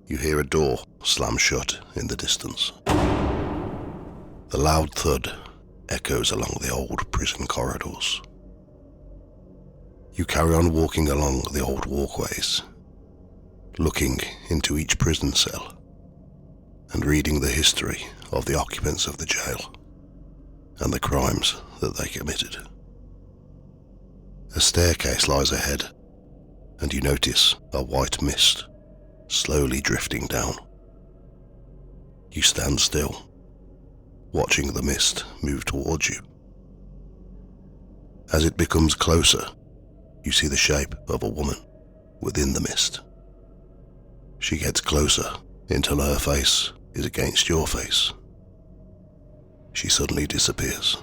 you hear a door slam shut in the distance. The loud thud echoes along the old prison corridors. You carry on walking along the old walkways, looking into each prison cell and reading the history of the occupants of the jail and the crimes that they committed. A staircase lies ahead, and you notice a white mist slowly drifting down. You stand still, watching the mist move towards you. As it becomes closer, you see the shape of a woman within the mist. She gets closer until her face is against your face. She suddenly disappears.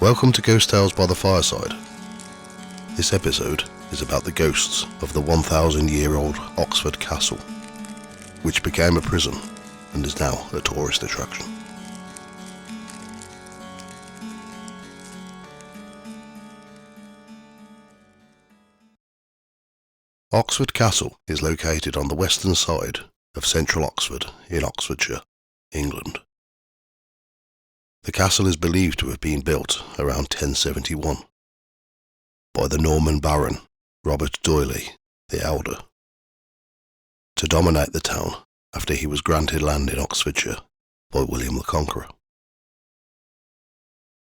Welcome to Ghost Tales by the Fireside. This episode is about the ghosts of the 1,000-year-old Oxford Castle, which became a prison and is now a tourist attraction. Oxford Castle is located on the western side of central Oxford in Oxfordshire, England. The castle is believed to have been built around 1071 by the Norman Baron Robert D'Oyley the Elder to dominate the town after he was granted land in Oxfordshire by William the Conqueror.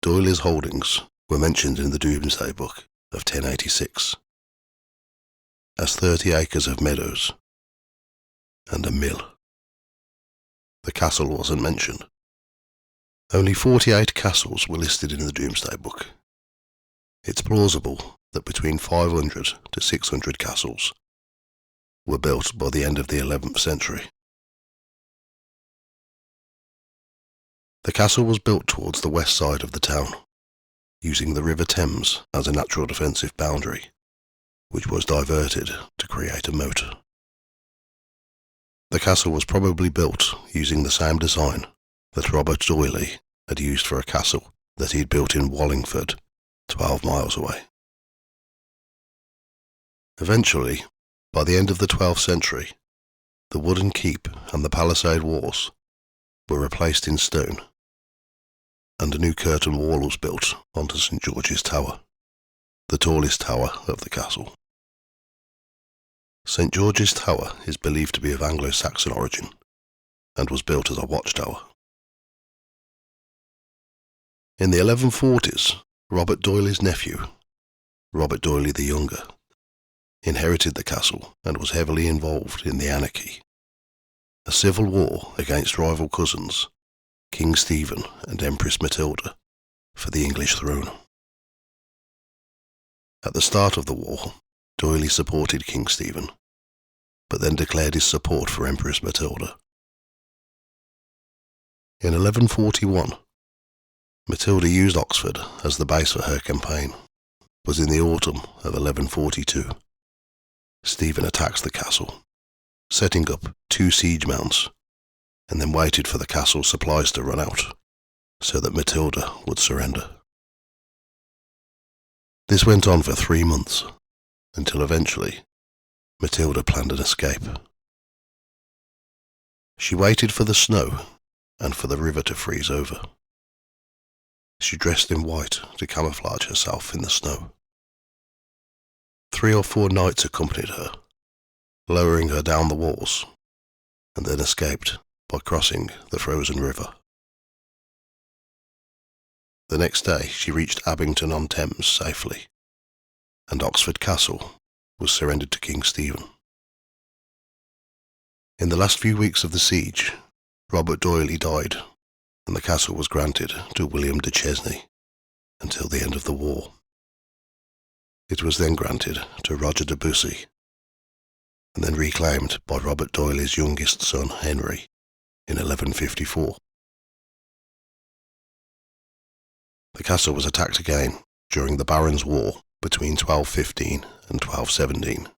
D'Oyley's holdings were mentioned in the Domesday Book of 1086 as 30 acres of meadows and a mill. The castle wasn't mentioned. Only 48 castles were listed in the Domesday Book. It's plausible that between 500 to 600 castles were built by the end of the 11th century. The castle was built towards the west side of the town, using the River Thames as a natural defensive boundary, which was diverted to create a moat. The castle was probably built using the same design that Robert D'Oyley had used for a castle that he'd built in Wallingford, 12 miles away. Eventually, by the end of the 12th century, the wooden keep and the palisade walls were replaced in stone, and a new curtain wall was built onto St. George's Tower, the tallest tower of the castle. St. George's Tower is believed to be of Anglo-Saxon origin and was built as a watchtower. In the 1140s, Robert D'Oyley's nephew, Robert D'Oyley the Younger, inherited the castle and was heavily involved in the Anarchy, a civil war against rival cousins, King Stephen and Empress Matilda, for the English throne. At the start of the war, D'Oyley supported King Stephen, but then declared his support for Empress Matilda. In 1141, Matilda used Oxford as the base for her campaign, but in the autumn of 1142, Stephen attacked the castle, setting up 2 siege mounts, and then waited for the castle's supplies to run out, so that Matilda would surrender. This went on for 3 months, until eventually Matilda planned an escape. She waited for the snow and for the river to freeze over. She dressed in white to camouflage herself in the snow. 3 or 4 knights accompanied her, lowering her down the walls, and then escaped by crossing the frozen river. The next day she reached Abington-on-Thames safely, and Oxford Castle was surrendered to King Stephen. In the last few weeks of the siege, Robert D'Oyley died, and the castle was granted to William de Chesney until the end of the war. It was then granted to Roger de Bussy, and then reclaimed by Robert D'Oyley's youngest son Henry in 1154. The castle was attacked again during the Barons' War between 1215 and 1217.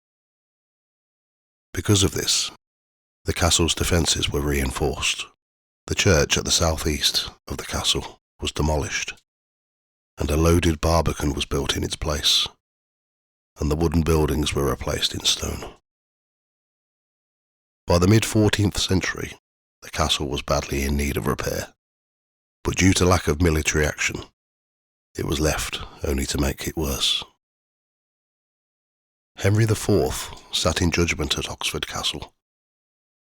Because of this, the castle's defences were reinforced. The church at the southeast of the castle was demolished, and a loaded barbican was built in its place, and the wooden buildings were replaced in stone. By the mid-14th century, the castle was badly in need of repair, but due to lack of military action, it was left only to make it worse. Henry IV sat in judgment at Oxford Castle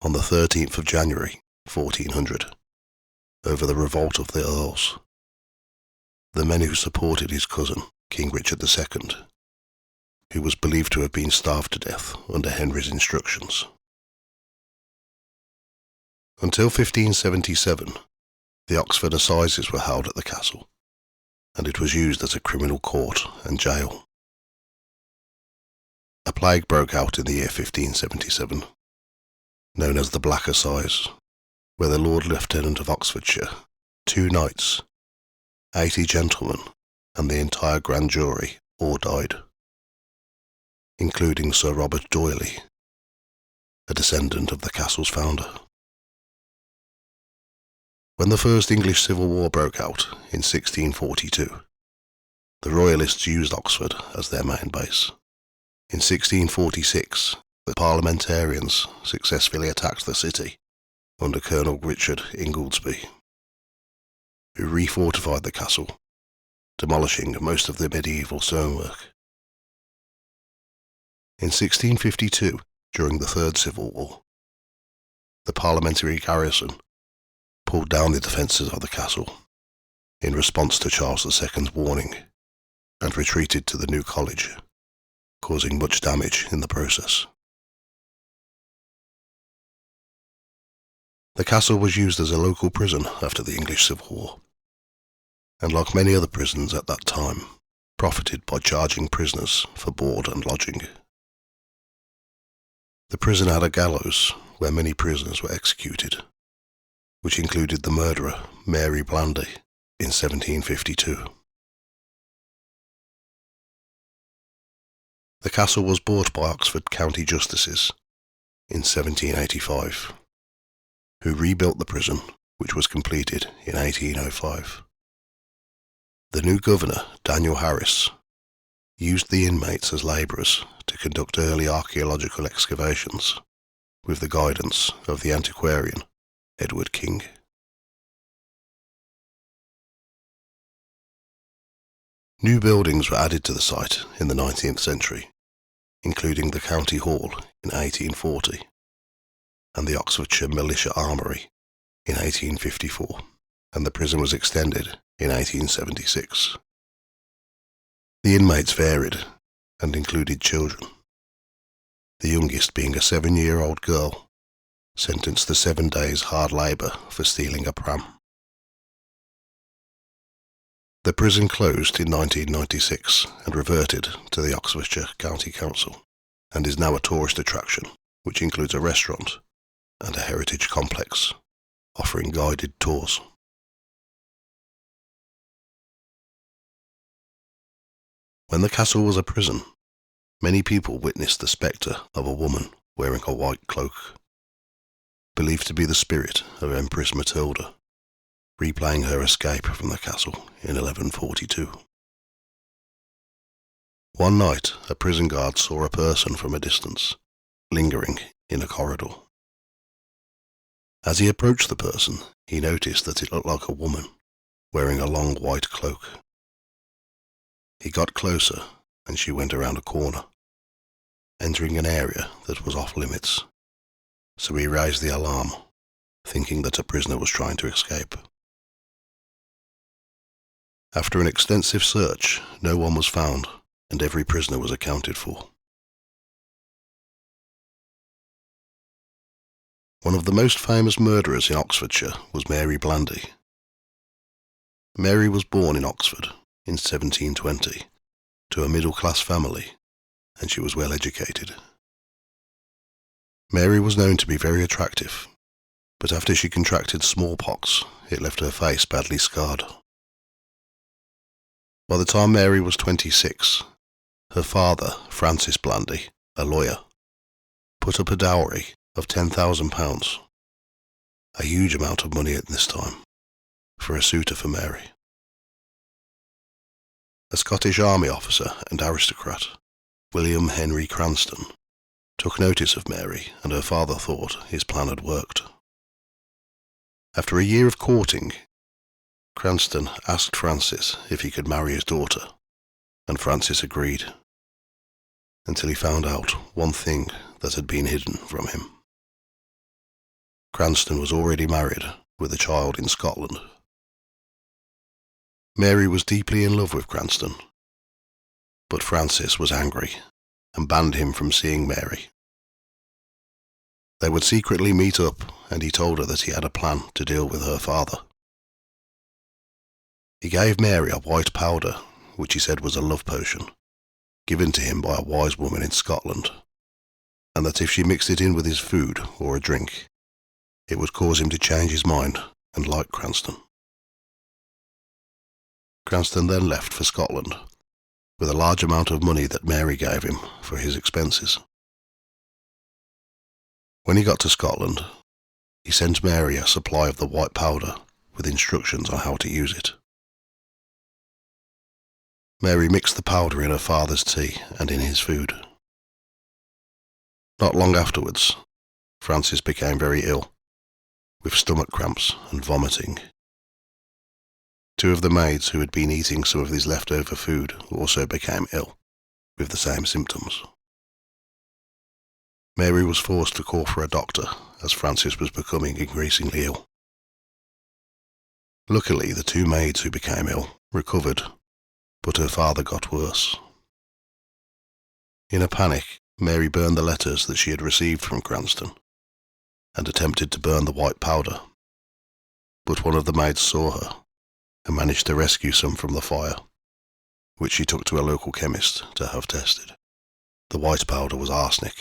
on the 13th of January 1400 over the revolt of the Earls, the men who supported his cousin, King Richard II, who was believed to have been starved to death under Henry's instructions. Until 1577, the Oxford Assizes were held at the castle, and it was used as a criminal court and jail. A plague broke out in the year 1577, known as the Black Assize, where the Lord Lieutenant of Oxfordshire, 2 knights, 80 gentlemen, and the entire grand jury all died, including Sir Robert D'Oyley, a descendant of the castle's founder. When the First English Civil War broke out in 1642, the Royalists used Oxford as their main base. In 1646, the Parliamentarians successfully attacked the city under Colonel Richard Ingoldsby, who refortified the castle, demolishing most of the medieval stonework. In 1652, during the Third Civil War, the parliamentary garrison pulled down the defences of the castle in response to Charles II's warning and retreated to the new college, causing much damage in the process. The castle was used as a local prison after the English Civil War, and like many other prisons at that time, profited by charging prisoners for board and lodging. The prison had a gallows where many prisoners were executed, which included the murderer Mary Blandy in 1752. The castle was bought by Oxford County Justices in 1785, who rebuilt the prison, which was completed in 1805. The new governor, Daniel Harris, used the inmates as labourers to conduct early archaeological excavations with the guidance of the antiquarian Edward King. New buildings were added to the site in the 19th century, including the County Hall in 1840 and the Oxfordshire Militia Armoury in 1854, and the prison was extended in 1876. The inmates varied and included children, the youngest being a 7-year-old girl sentenced to 7 days hard labour for stealing a pram. The prison closed in 1996 and reverted to the Oxfordshire County Council, and is now a tourist attraction, which includes a restaurant and a heritage complex, offering guided tours. When the castle was a prison, many people witnessed the spectre of a woman wearing a white cloak, believed to be the spirit of Empress Matilda, replaying her escape from the castle in 1142. One night, a prison guard saw a person from a distance, lingering in a corridor. As he approached the person, he noticed that it looked like a woman, wearing a long white cloak. He got closer, and she went around a corner, entering an area that was off limits, so he raised the alarm, thinking that a prisoner was trying to escape. After an extensive search, no one was found, and every prisoner was accounted for. One of the most famous murderers in Oxfordshire was Mary Blandy. Mary was born in Oxford in 1720 to a middle-class family, and she was well educated. Mary was known to be very attractive, but after she contracted smallpox, it left her face badly scarred. By the time Mary was 26, her father, Francis Blandy, a lawyer, put up a dowry of £10,000, a huge amount of money at this time, for a suitor for Mary. A Scottish army officer and aristocrat, William Henry Cranston, took notice of Mary, and her father thought his plan had worked. After a year of courting, Cranston asked Francis if he could marry his daughter, and Francis agreed, until he found out one thing that had been hidden from him. Cranston was already married with a child in Scotland. Mary was deeply in love with Cranston, but Francis was angry and banned him from seeing Mary. They would secretly meet up, and he told her that he had a plan to deal with her father. He gave Mary a white powder, which he said was a love potion, given to him by a wise woman in Scotland, and that if she mixed it in with his food or a drink, it would cause him to change his mind and like Cranston. Cranston then left for Scotland, with a large amount of money that Mary gave him for his expenses. When he got to Scotland, he sent Mary a supply of the white powder with instructions on how to use it. Mary mixed the powder in her father's tea and in his food. Not long afterwards, Francis became very ill, with stomach cramps and vomiting. Two of the maids who had been eating some of his leftover food also became ill, with the same symptoms. Mary was forced to call for a doctor, as Francis was becoming increasingly ill. Luckily, the two maids who became ill recovered, but her father got worse. In a panic, Mary burned the letters that she had received from Cranston, and attempted to burn the white powder, but one of the maids saw her and managed to rescue some from the fire, which she took to a local chemist to have tested. The white powder was arsenic.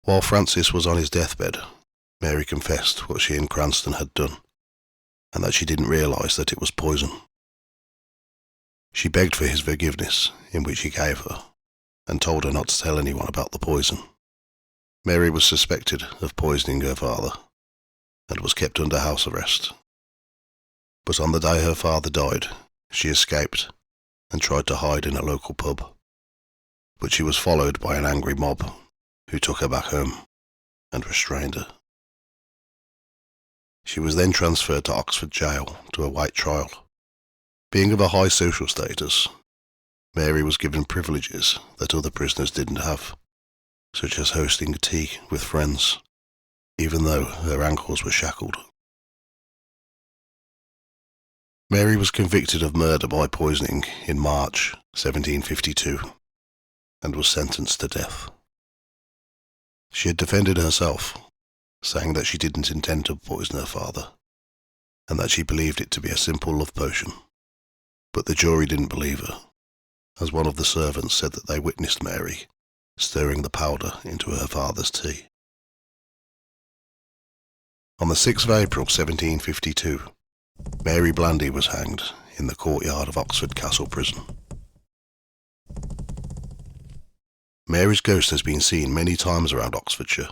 While Francis was on his deathbed, Mary confessed what she and Cranston had done, and that she didn't realise that it was poison. She begged for his forgiveness, in which he gave her, and told her not to tell anyone about the poison. Mary was suspected of poisoning her father, and was kept under house arrest. But on the day her father died, she escaped and tried to hide in a local pub. But she was followed by an angry mob, who took her back home and restrained her. She was then transferred to Oxford Jail to await trial. Being of a high social status, Mary was given privileges that other prisoners didn't have, such as hosting tea with friends, even though her ankles were shackled. Mary was convicted of murder by poisoning in March 1752 and was sentenced to death. She had defended herself, saying that she didn't intend to poison her father, and that she believed it to be a simple love potion. But the jury didn't believe her, as one of the servants said that they witnessed Mary stirring the powder into her father's tea. On the 6th of April 1752, Mary Blandy was hanged in the courtyard of Oxford Castle Prison. Mary's ghost has been seen many times around Oxfordshire,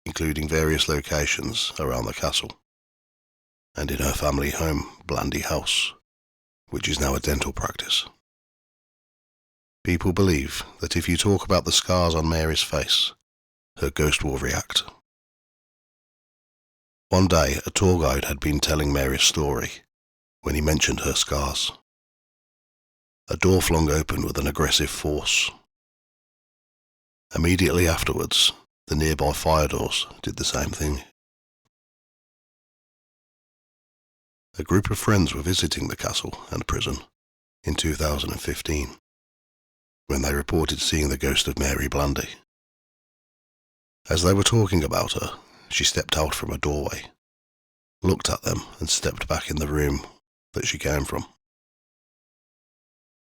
including various locations around the castle, and in her family home, Blandy House, which is now a dental practice. People believe that if you talk about the scars on Mary's face, her ghost will react. One day, a tour guide had been telling Mary's story when he mentioned her scars. A door flung open with an aggressive force. Immediately afterwards, the nearby fire doors did the same thing. A group of friends were visiting the castle and prison in 2015 when they reported seeing the ghost of Mary Blandy. As they were talking about her, she stepped out from a doorway, looked at them and stepped back in the room that she came from.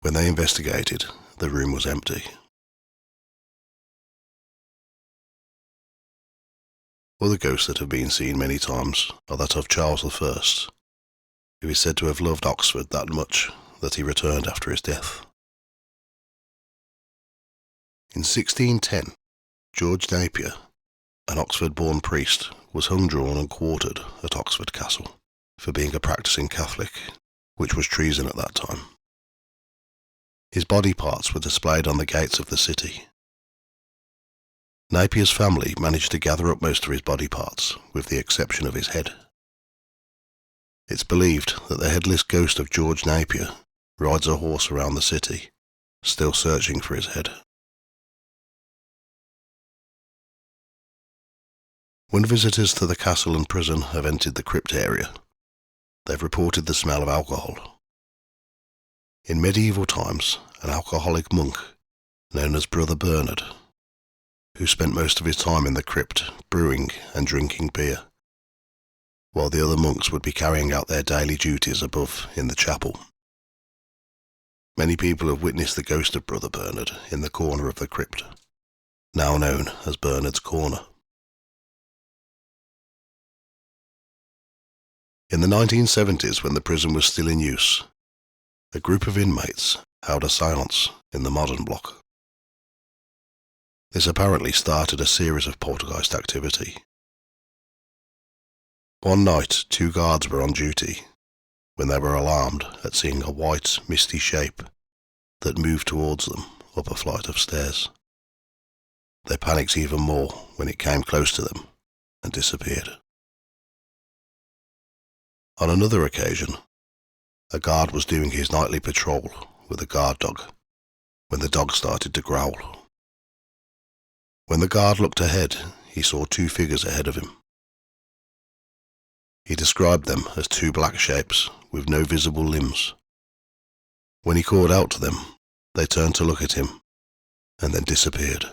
When they investigated, the room was empty. Other ghosts that have been seen many times are that of Charles I, who is said to have loved Oxford that much that he returned after his death. In 1610, George Napier, an Oxford-born priest, was hung, drawn and quartered at Oxford Castle for being a practicing Catholic, which was treason at that time. His body parts were displayed on the gates of the city. Napier's family managed to gather up most of his body parts, with the exception of his head. It's believed that the headless ghost of George Napier rides a horse around the city, still searching for his head. When visitors to the castle and prison have entered the crypt area, they've reported the smell of alcohol. In medieval times, an alcoholic monk, known as Brother Bernard, who spent most of his time in the crypt brewing and drinking beer, while the other monks would be carrying out their daily duties above in the chapel. Many people have witnessed the ghost of Brother Bernard in the corner of the crypt, now known as Bernard's Corner. In the 1970s, when the prison was still in use, a group of inmates held a séance in the modern block. This apparently started a series of poltergeist activity. One night, 2 guards were on duty when they were alarmed at seeing a white, misty shape that moved towards them up a flight of stairs. They panicked even more when it came close to them and disappeared. On another occasion, a guard was doing his nightly patrol with a guard dog when the dog started to growl. When the guard looked ahead, he saw 2 figures ahead of him. He described them as 2 black shapes with no visible limbs. When he called out to them, they turned to look at him and then disappeared.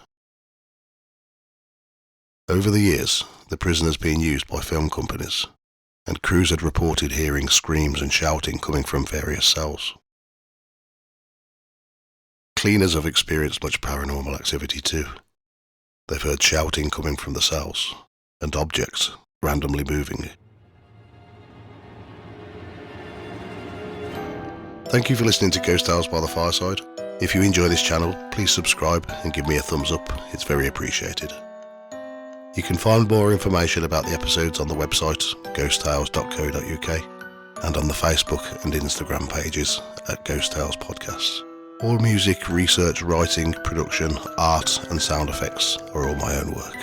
Over the years, the prison has been used by film companies, and crews had reported hearing screams and shouting coming from various cells. Cleaners have experienced much paranormal activity too. They've heard shouting coming from the cells, and objects randomly moving. Thank you for listening to Ghost Tales by the Fireside. If you enjoy this channel, please subscribe and give me a thumbs up. It's very appreciated. You can find more information about the episodes on the website ghosttales.co.uk and on the Facebook and Instagram pages at Ghost Tales Podcasts. All music, research, writing, production, art and sound effects are all my own work.